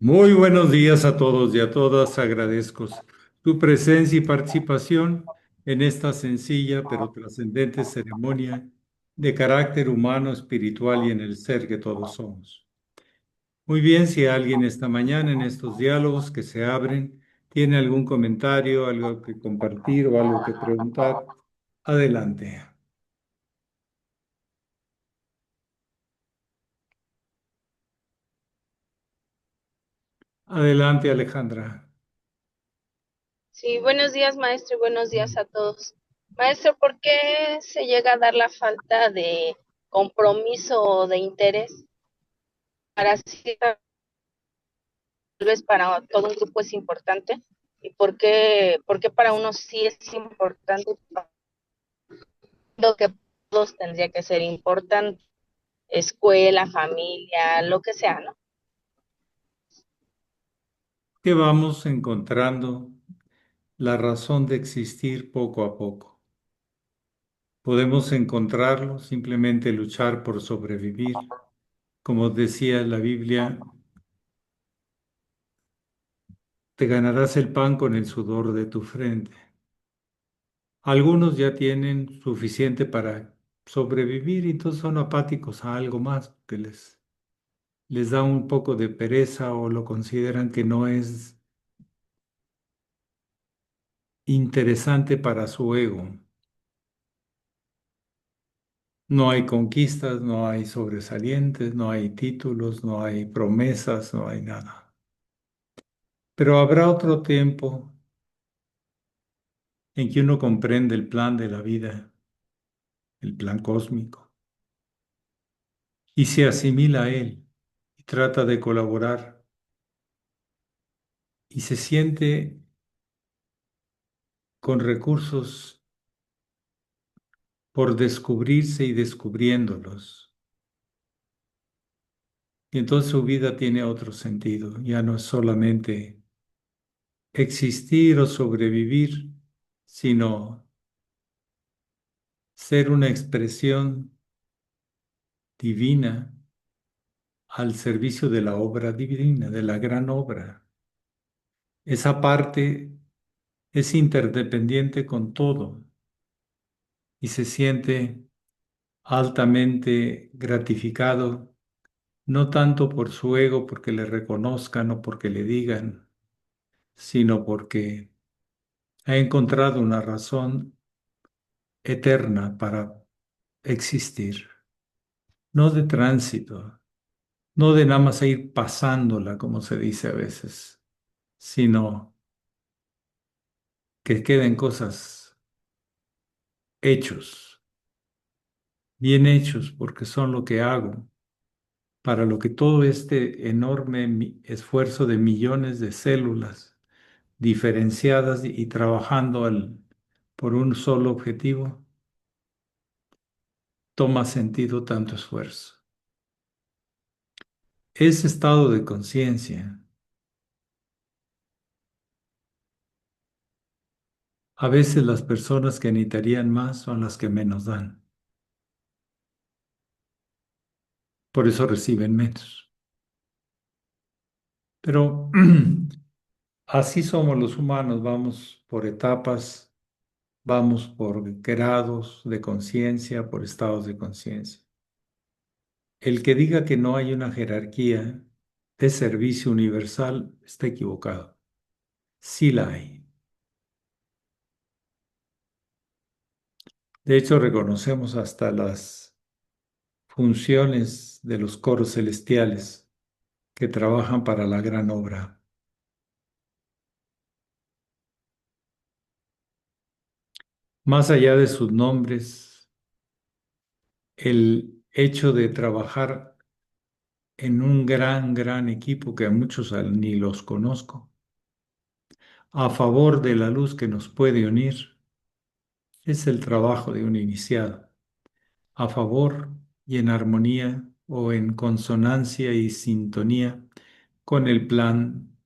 Muy buenos días a todos y a todas. Agradezco su presencia y participación en esta sencilla pero trascendente ceremonia de carácter humano, espiritual y en el ser que todos somos. Muy bien, si alguien esta mañana en estos diálogos que se abren tiene algún comentario, algo que compartir o algo que preguntar, adelante. Adelante, Alejandra. Sí, buenos días, maestro, y buenos días a todos. Maestro, ¿por qué se llega a dar la falta de compromiso o de interés para cierta, tal vez para todo un grupo es importante? ¿Y por qué para unos sí es importante? Lo que todos tendría que ser importante, escuela, familia, lo que sea, ¿no? Que vamos encontrando la razón de existir poco a poco. Podemos encontrarlo, simplemente luchar por sobrevivir. Como decía la Biblia, te ganarás el pan con el sudor de tu frente. Algunos ya tienen suficiente para sobrevivir y entonces son apáticos a algo más, que les da un poco de pereza o lo consideran que no es interesante para su ego. No hay conquistas, no hay sobresalientes, no hay títulos, no hay promesas, no hay nada. Pero habrá otro tiempo en que uno comprende el plan de la vida, el plan cósmico, y se asimila a él y trata de colaborar y se siente con recursos por descubrirse y descubriéndolos. Y entonces su vida tiene otro sentido, ya no es solamente existir o sobrevivir, sino ser una expresión divina al servicio de la obra divina, de la gran obra. Esa parte es interdependiente con todo y se siente altamente gratificado, no tanto por su ego, porque le reconozcan o porque le digan, sino porque ha encontrado una razón eterna para existir, no de tránsito, no de nada más ir pasándola, como se dice a veces, sino que queden cosas hechos, bien hechos, porque son lo que hago, para lo que todo este enorme esfuerzo de millones de células diferenciadas y trabajando por un solo objetivo, toma sentido tanto esfuerzo. Ese estado de conciencia, a veces las personas que necesitarían más son las que menos dan, por eso reciben menos. Pero así somos los humanos, vamos por etapas, vamos por grados de conciencia, por estados de conciencia. El que diga que no hay una jerarquía de servicio universal está equivocado. Sí la hay. De hecho, reconocemos hasta las funciones de los coros celestiales que trabajan para la gran obra. Más allá de sus nombres, el hecho de trabajar en un gran equipo que a muchos ni los conozco, a favor de la luz que nos puede unir, es el trabajo de un iniciado, a favor y en armonía o en consonancia y sintonía con el plan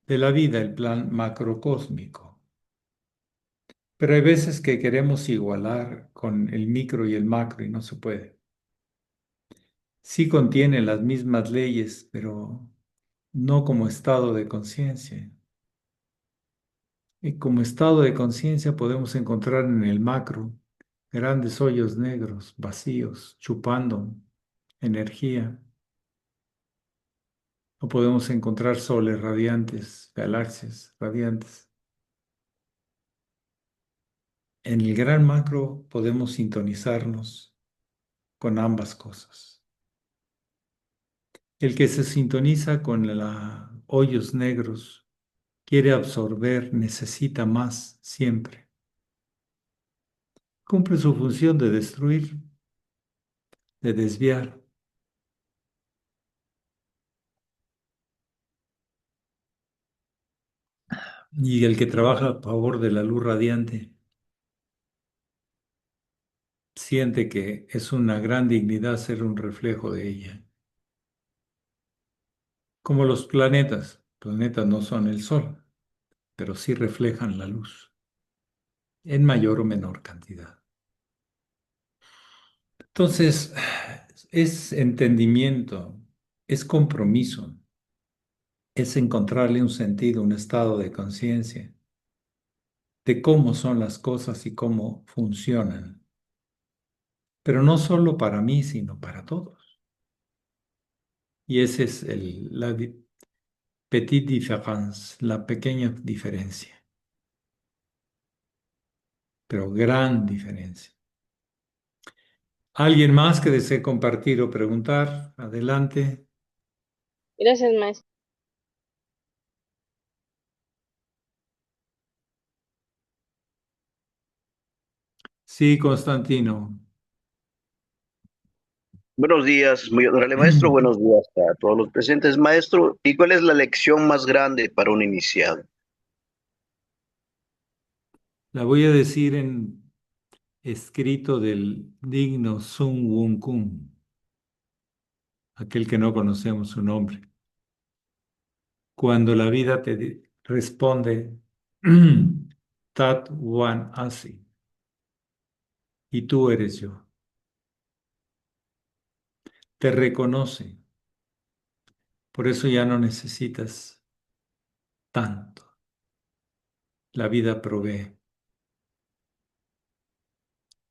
de la vida, el plan macrocósmico. Pero hay veces que queremos igualar con el micro y el macro y no se puede. Sí contiene las mismas leyes, pero no como estado de conciencia. Y como estado de conciencia podemos encontrar en el macro grandes hoyos negros, vacíos, chupando energía. O podemos encontrar soles radiantes, galaxias radiantes. En el gran macro podemos sintonizarnos con ambas cosas. El que se sintoniza con los hoyos negros quiere absorber, necesita más siempre. Cumple su función de destruir, de desviar. Y el que trabaja a favor de la luz radiante siente que es una gran dignidad ser un reflejo de ella. Como los planetas. Planetas no son el Sol, pero sí reflejan la luz en mayor o menor cantidad. Entonces, es entendimiento, es compromiso, es encontrarle un sentido, un estado de conciencia de cómo son las cosas y cómo funcionan, pero no solo para mí, sino para todos. Y ese es petite différence, la pequeña diferencia, pero gran diferencia. ¿Alguien más que desee compartir o preguntar? Adelante. Gracias, maestro. Sí, Constantino. Buenos días, muy honorable maestro. Buenos días a todos los presentes, maestro. ¿Y cuál es la lección más grande para un iniciado? La voy a decir en escrito del digno Sun Wukong, aquel que no conocemos su nombre. Cuando la vida responde, Tat One Asi, y tú eres yo, te reconoce, por eso ya no necesitas tanto. La vida provee.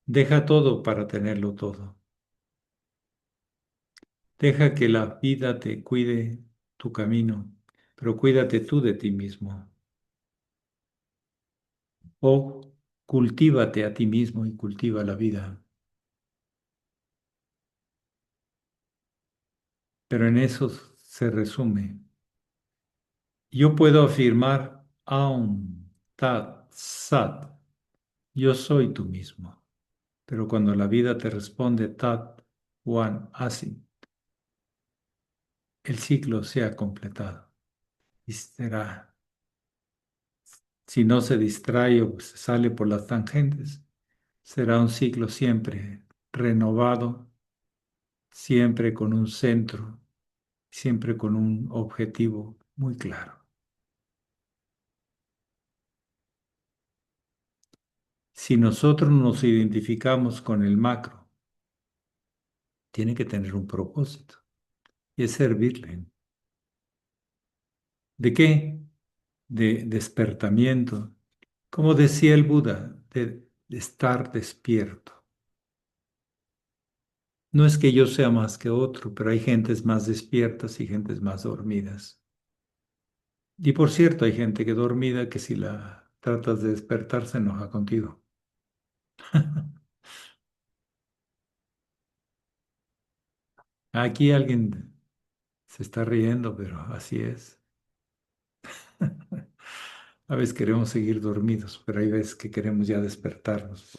Deja todo para tenerlo todo. Deja que la vida te cuide tu camino, pero cuídate tú de ti mismo. O cultívate a ti mismo y cultiva la vida. Pero en eso se resume. Yo puedo afirmar Aum, Tat, Sat, yo soy tú mismo. Pero cuando la vida te responde Tat, One, Asi, el ciclo se ha completado. Y será, si no se distrae o se sale por las tangentes, será un ciclo siempre renovado, siempre con un centro, siempre con un objetivo muy claro. Si nosotros nos identificamos con el macro, tiene que tener un propósito y es servirle. ¿De qué? De despertamiento. Como decía el Buda, de estar despierto. No es que yo sea más que otro, pero hay gentes más despiertas y gentes más dormidas. Y por cierto, hay gente que dormida que si la tratas de despertar se enoja contigo. Aquí alguien se está riendo, pero así es. A veces queremos seguir dormidos, pero hay veces que queremos ya despertarnos.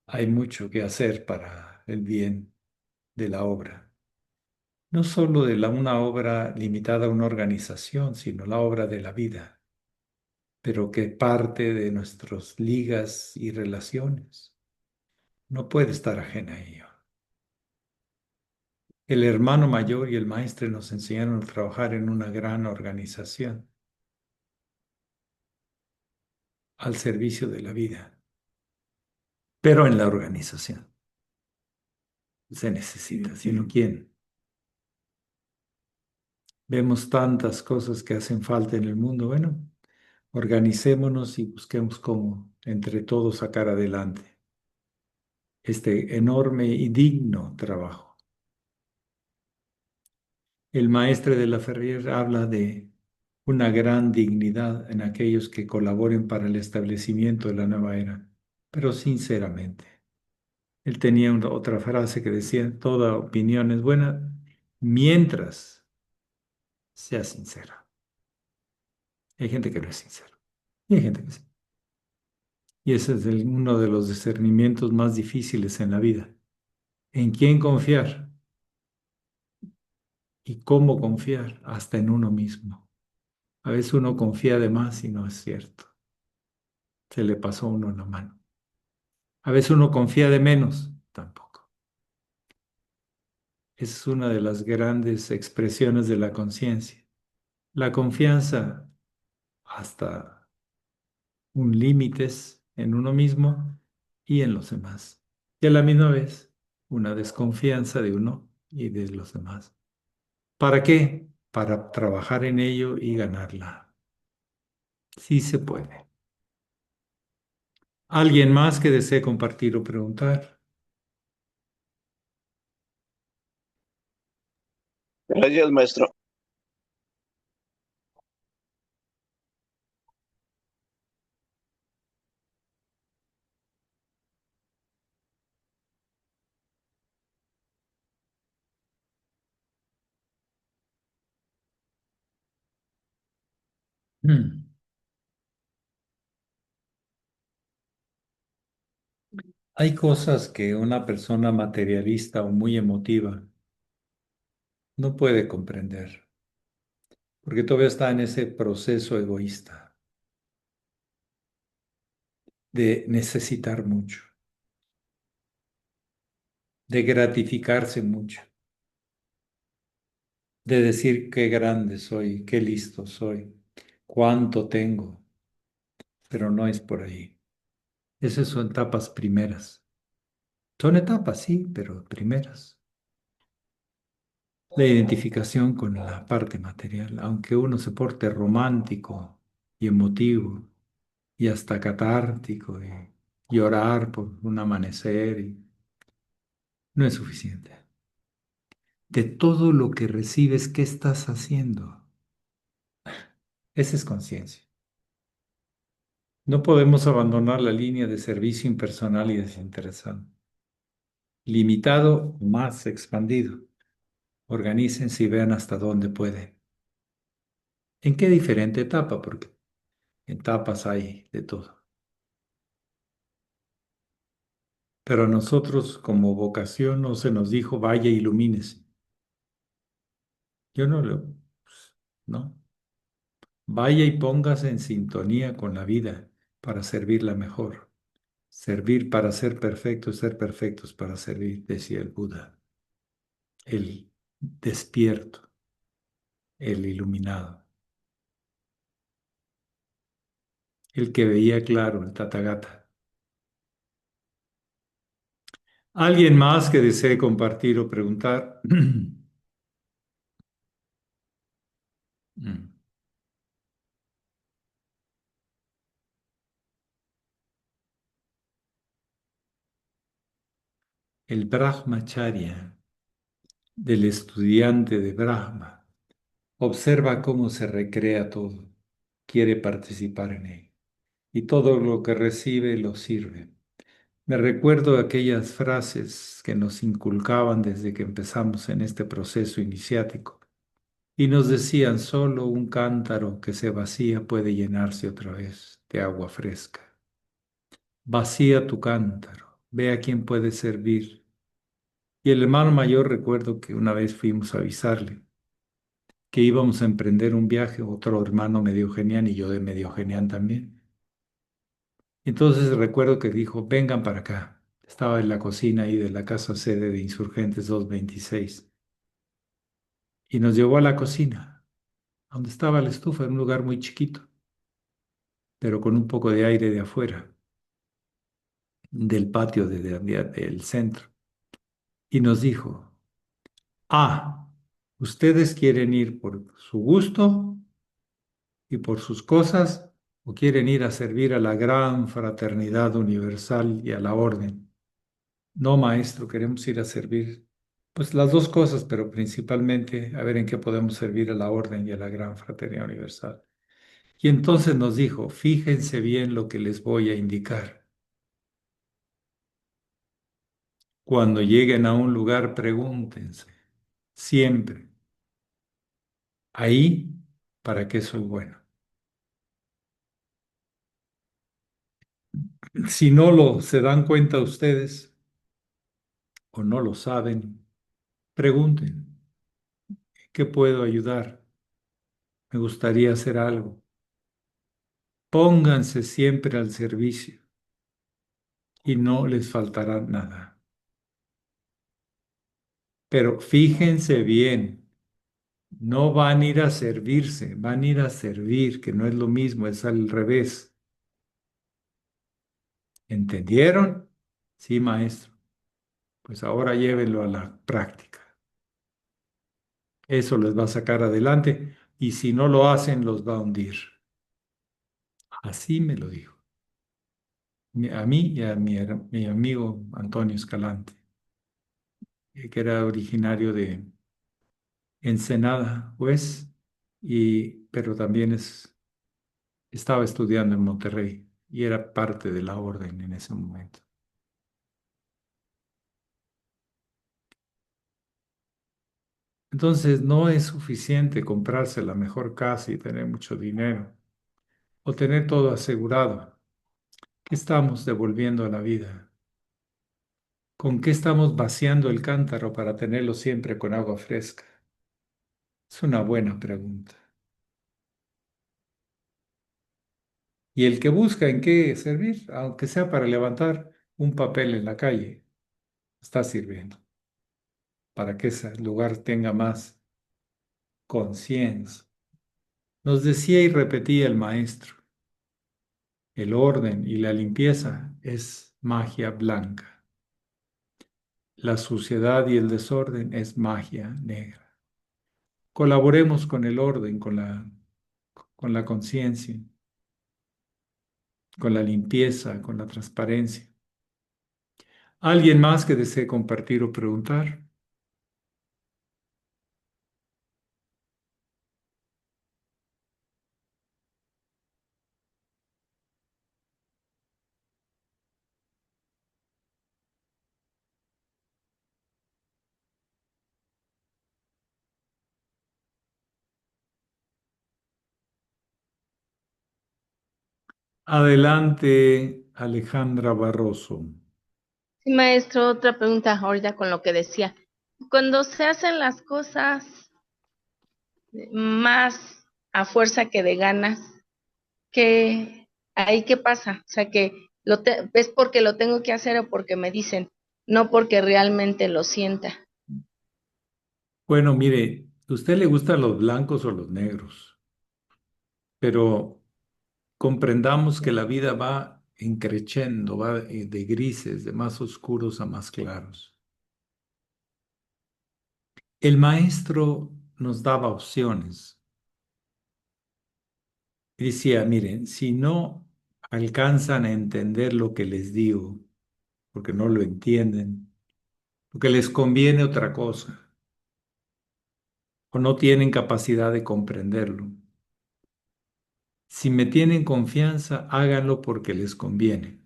Hay mucho que hacer para el bien de la obra. No solo de una obra limitada a una organización, sino la obra de la vida, pero que parte de nuestras ligas y relaciones. No puede estar ajena a ello. El hermano mayor y el maestre nos enseñaron a trabajar en una gran organización al servicio de la vida, pero en la organización se necesita, sino quién. Vemos tantas cosas que hacen falta en el mundo. Bueno, organicémonos y busquemos cómo entre todos sacar adelante este enorme y digno trabajo. El maestre de la Ferrier habla de una gran dignidad en aquellos que colaboren para el establecimiento de la nueva era, pero sinceramente. Él tenía otra frase que decía, toda opinión es buena mientras sea sincera. Hay gente que no es sincera y hay gente que sí. Y ese es uno de los discernimientos más difíciles en la vida. ¿En quién confiar? ¿Y cómo confiar? Hasta en uno mismo. A veces uno confía de más y no es cierto. Se le pasó a uno la mano. A veces uno confía de menos, tampoco. Esa es una de las grandes expresiones de la conciencia. La confianza hasta un límites en uno mismo y en los demás. Y a la misma vez, una desconfianza de uno y de los demás. ¿Para qué? Para trabajar en ello y ganarla. Sí se puede. ¿Alguien más que desee compartir o preguntar? Gracias, maestro. Mm. Hay cosas que una persona materialista o muy emotiva no puede comprender, porque todavía está en ese proceso egoísta de necesitar mucho, de gratificarse mucho, de decir qué grande soy, qué listo soy, cuánto tengo, pero no es por ahí. Esas son etapas primeras. Son etapas, sí, pero primeras. La identificación con la parte material, aunque uno se porte romántico y emotivo y hasta catártico y llorar por un amanecer, no es suficiente. De todo lo que recibes, ¿qué estás haciendo? Esa es conciencia. No podemos abandonar la línea de servicio impersonal y desinteresado. Limitado, más expandido. Organícense y vean hasta dónde pueden. ¿En qué diferente etapa? Porque etapas hay de todo. Pero a nosotros como vocación no se nos dijo, vaya, ilumínese. Yo no lo, no. Vaya y póngase en sintonía con la vida para servirla mejor. Servir para ser perfectos para servir, decía el Buda, el despierto, el iluminado, el que veía claro, el Tathagata. ¿Alguien más que desee compartir o preguntar? Mm. El Brahmacharya del estudiante de Brahma observa cómo se recrea todo, quiere participar en él y todo lo que recibe lo sirve. Me recuerdo aquellas frases que nos inculcaban desde que empezamos en este proceso iniciático y nos decían, solo un cántaro que se vacía puede llenarse otra vez de agua fresca. Vacía tu cántaro, ve a quién puede servir. Y el hermano mayor recuerdo que una vez fuimos a avisarle que íbamos a emprender un viaje, otro hermano medio genial y yo de medio genial también. Entonces recuerdo que dijo, vengan para acá. Estaba en la cocina ahí de la casa sede de Insurgentes 226. Y nos llevó a la cocina, donde estaba la estufa, en un lugar muy chiquito, pero con un poco de aire de afuera, del patio del centro. Y nos dijo, ah, ¿Ustedes quieren ir por su gusto y por sus cosas o quieren ir a servir a la gran fraternidad universal y a la orden? No, maestro, queremos ir a servir, pues las dos cosas, pero principalmente a ver en qué podemos servir a la orden y a la gran fraternidad universal. Y entonces nos dijo, fíjense bien lo que les voy a indicar. Cuando lleguen a un lugar, pregúntense, siempre, ahí, ¿para qué soy bueno? Si no lo se dan cuenta ustedes o no lo saben, pregunten, ¿qué puedo ayudar? Me gustaría hacer algo. Pónganse siempre al servicio y no les faltará nada. Pero fíjense bien, no van a ir a servirse, van a ir a servir, que no es lo mismo, es al revés. ¿Entendieron? Sí, maestro. Pues ahora llévenlo a la práctica. Eso les va a sacar adelante y si no lo hacen, los va a hundir. Así me lo dijo. A mí y a mi amigo Antonio Escalante, que era originario de Ensenada, pues, pero también estaba estudiando en Monterrey y era parte de la orden en ese momento. Entonces, no es suficiente comprarse la mejor casa y tener mucho dinero o tener todo asegurado. ¿Qué estamos devolviendo a la vida? ¿Con qué estamos vaciando el cántaro para tenerlo siempre con agua fresca? Es una buena pregunta. Y el que busca en qué servir, aunque sea para levantar un papel en la calle, está sirviendo para que ese lugar tenga más conciencia. Nos decía y repetía el maestro, el orden y la limpieza es magia blanca. La suciedad y el desorden es magia negra. Colaboremos con el orden, con la conciencia, con la limpieza, con la transparencia. ¿Alguien más que desee compartir o preguntar? Adelante, Alejandra Barroso. Sí, maestro, otra pregunta ahorita con lo que decía. Cuando se hacen las cosas más a fuerza que de ganas, ahí qué pasa? O sea, que es porque lo tengo que hacer o porque me dicen, no porque realmente lo sienta. Bueno, mire, ¿a usted le gustan los blancos o los negros? Pero comprendamos que la vida va increciendo, va de grises, de más oscuros a más claros. El maestro nos daba opciones. Y decía, miren, si no alcanzan a entender lo que les digo, porque no lo entienden, porque les conviene otra cosa, o no tienen capacidad de comprenderlo. Si me tienen confianza, háganlo porque les conviene.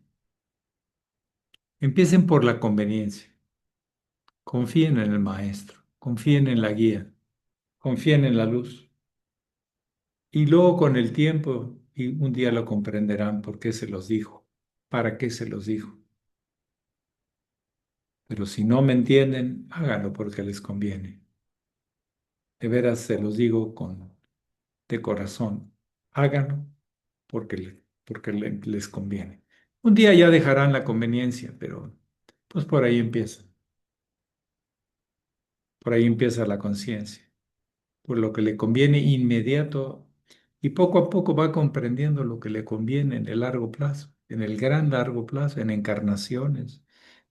Empiecen por la conveniencia. Confíen en el maestro, confíen en la guía, confíen en la luz. Y luego con el tiempo, y un día lo comprenderán por qué se los dijo, para qué se los dijo. Pero si no me entienden, háganlo porque les conviene. De veras se los digo de corazón. Háganlo porque les conviene. Un día ya dejarán la conveniencia, pero pues por ahí empieza. Por ahí empieza la conciencia. Por lo que le conviene inmediato y poco a poco va comprendiendo lo que le conviene en el largo plazo, en el gran largo plazo, en encarnaciones,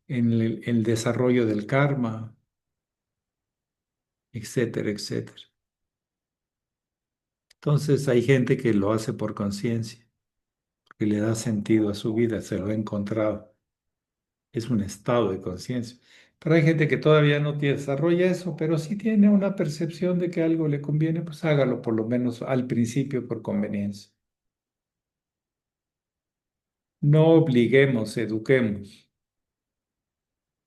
en el desarrollo del karma, etcétera, etcétera. Entonces hay gente que lo hace por conciencia, que le da sentido a su vida, se lo ha encontrado. Es un estado de conciencia. Pero hay gente que todavía no desarrolla eso, pero sí tiene una percepción de que algo le conviene, pues hágalo por lo menos al principio por conveniencia. No obliguemos, eduquemos,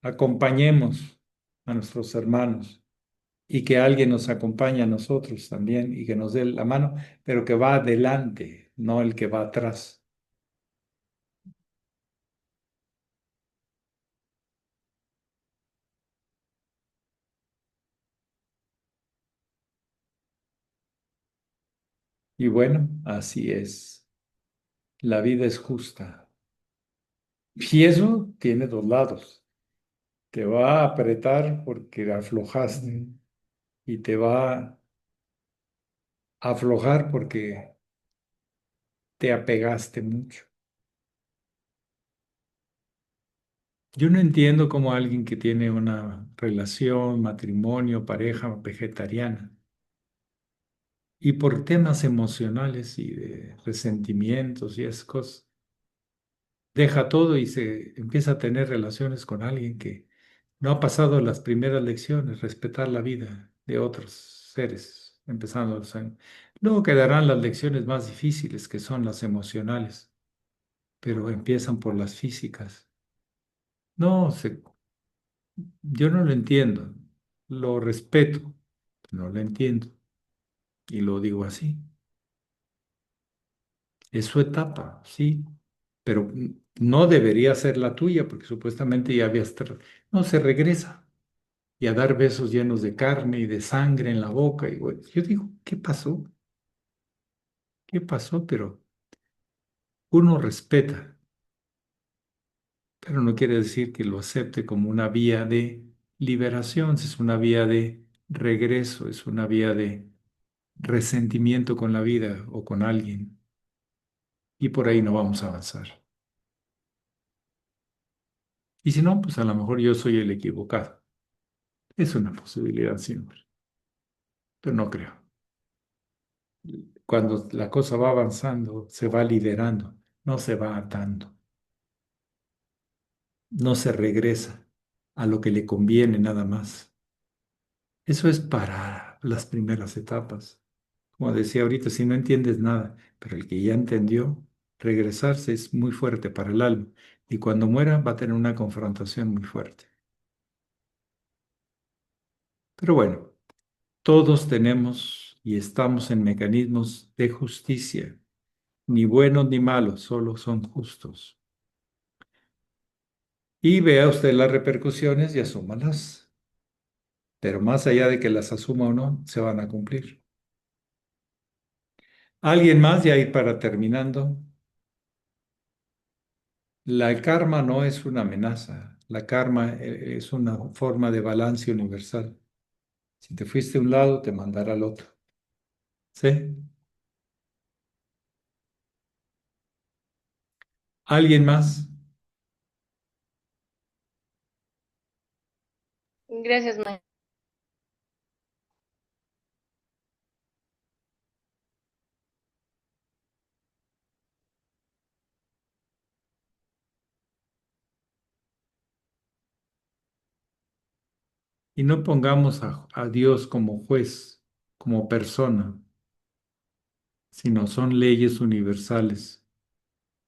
acompañemos a nuestros hermanos y que alguien nos acompañe a nosotros también y que nos dé la mano, pero que va adelante, no el que va atrás. Y bueno, así es. La vida es justa. Y eso tiene dos lados. Te va a apretar porque aflojaste y te va a aflojar porque te apegaste mucho. Yo no entiendo cómo alguien que tiene una relación, matrimonio, pareja vegetariana y por temas emocionales y de resentimientos y esas cosas, deja todo y se empieza a tener relaciones con alguien que no ha pasado las primeras lecciones, respetar la vida de otros seres, empezando los años. Luego quedarán las lecciones más difíciles, que son las emocionales, pero empiezan por las físicas. No, yo no lo entiendo, lo respeto, no lo entiendo y lo digo así. Es su etapa, sí, pero no debería ser la tuya porque supuestamente ya habías... No, se regresa y a dar besos llenos de carne y de sangre en la boca. Y güey, yo digo, ¿qué pasó? ¿Qué pasó? Pero uno respeta, pero no quiere decir que lo acepte como una vía de liberación, es una vía de regreso, es una vía de resentimiento con la vida o con alguien. Y por ahí no vamos a avanzar. Y si no, pues a lo mejor yo soy el equivocado. Es una posibilidad siempre, pero no creo. Cuando la cosa va avanzando, se va liderando, no se va atando, no se regresa a lo que le conviene nada más. Eso es para las primeras etapas. Como decía ahorita, si no entiendes nada, pero el que ya entendió, regresarse es muy fuerte para el alma y cuando muera va a tener una confrontación muy fuerte. Pero bueno, todos tenemos y estamos en mecanismos de justicia, ni buenos ni malos, solo son justos. Y vea usted las repercusiones y asúmalas, pero más allá de que las asuma o no, se van a cumplir. ¿Alguien más? Ya ir para terminando. La karma no es una amenaza, la karma es una forma de balance universal. Si te fuiste a un lado, te mandará al otro. ¿Sí? ¿Alguien más? Gracias, maestro. Y no pongamos a Dios como juez, como persona, sino son leyes universales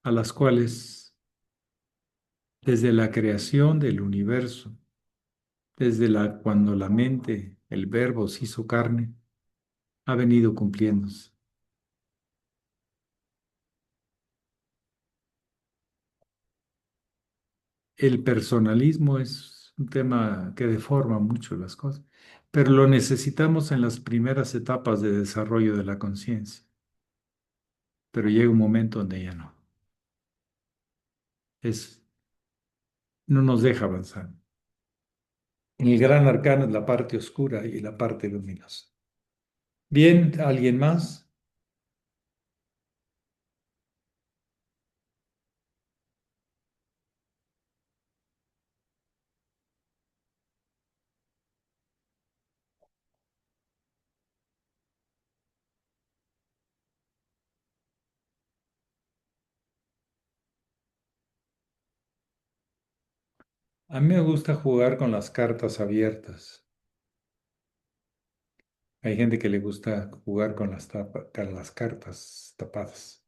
a las cuales desde la creación del universo, desde cuando la mente, el verbo se hizo carne, ha venido cumpliéndose. El personalismo es un tema que deforma mucho las cosas, pero lo necesitamos en las primeras etapas de desarrollo de la conciencia, pero llega un momento donde ya no. Es, no nos deja avanzar. El gran arcano es la parte oscura y la parte luminosa. Bien, ¿alguien más? A mí me gusta jugar con las cartas abiertas. Hay gente que le gusta jugar con con las cartas tapadas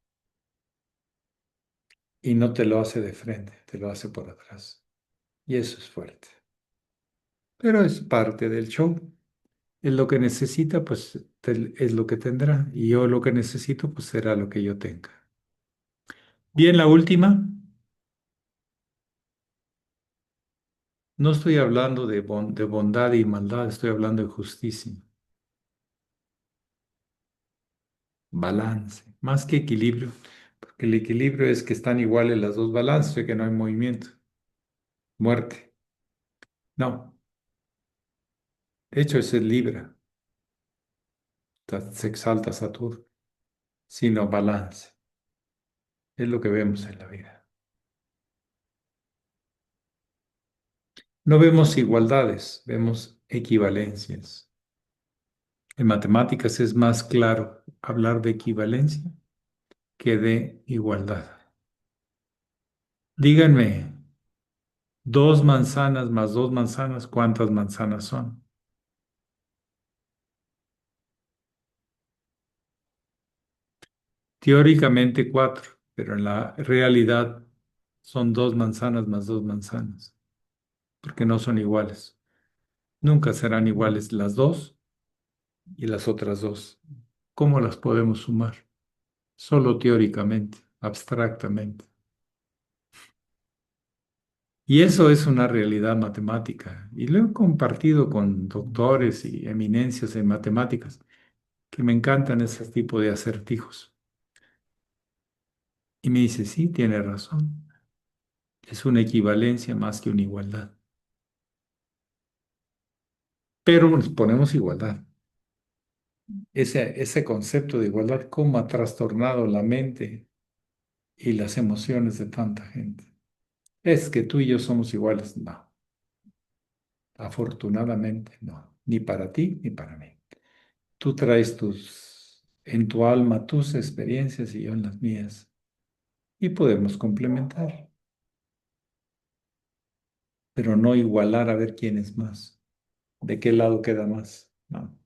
y no te lo hace de frente, te lo hace por atrás. Y eso es fuerte. Pero es parte del show. Es lo que necesita, pues es lo que tendrá. Y yo lo que necesito, pues será lo que yo tenga. Bien, la última. No estoy hablando de bondad y maldad, estoy hablando de justicia. Balance, más que equilibrio. Porque el equilibrio es que están iguales las dos balanzas y que no hay movimiento. Muerte. No. De hecho, ese es Libra. Se exalta Saturno. Sino balance. Es lo que vemos en la vida. No vemos igualdades, vemos equivalencias. En matemáticas es más claro hablar de equivalencia que de igualdad. Díganme, 2 manzanas más 2 manzanas, ¿cuántas manzanas son? Teóricamente 4, pero en la realidad son 2 manzanas más 2 manzanas, porque no son iguales. Nunca serán iguales las dos y las otras dos. ¿Cómo las podemos sumar? Solo teóricamente, abstractamente. Y eso es una realidad matemática. Y lo he compartido con doctores y eminencias en matemáticas, que me encantan ese tipo de acertijos. Y me dice, sí, tiene razón. Es una equivalencia más que una igualdad. Pero nos ponemos igualdad. Ese concepto de igualdad, cómo ha trastornado la mente y las emociones de tanta gente. Es que tú y yo somos iguales. No, afortunadamente no. Ni para ti ni para mí. Tú traes en tu alma tus experiencias y yo en las mías. Y podemos complementar, pero no igualar a ver quién es más. ¿De qué lado queda más? No.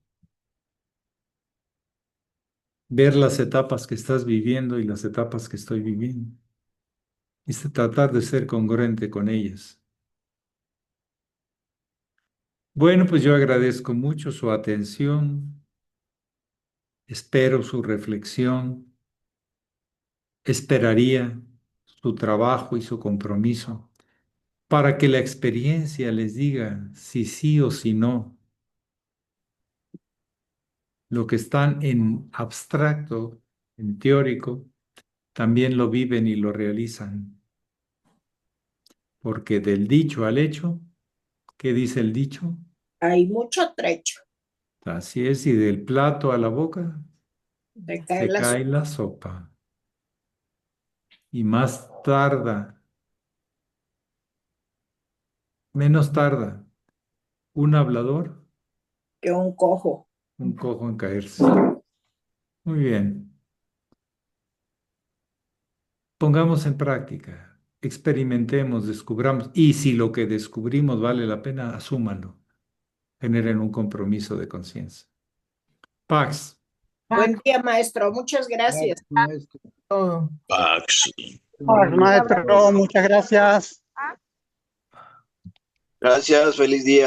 Ver las etapas que estás viviendo y las etapas que estoy viviendo. Y tratar de ser congruente con ellas. Bueno, pues yo agradezco mucho su atención, espero su reflexión, esperaría su trabajo y su compromiso para que la experiencia les diga si sí o si no. Lo que están en abstracto, en teórico, también lo viven y lo realizan. Porque del dicho al hecho, ¿qué dice el dicho? Hay mucho trecho. Así es, y del plato a la boca Te cae se la cae la sopa. Y más tarda, menos tarda, un hablador, que un cojo. un cojo en caerse. Muy bien. Pongamos en práctica, experimentemos, descubramos, y si lo que descubrimos vale la pena, asúmanlo. Generen un compromiso de conciencia. Pax. Buen día, maestro. Muchas gracias. Maestro. Pax. Maestro, muchas gracias. Gracias, feliz día.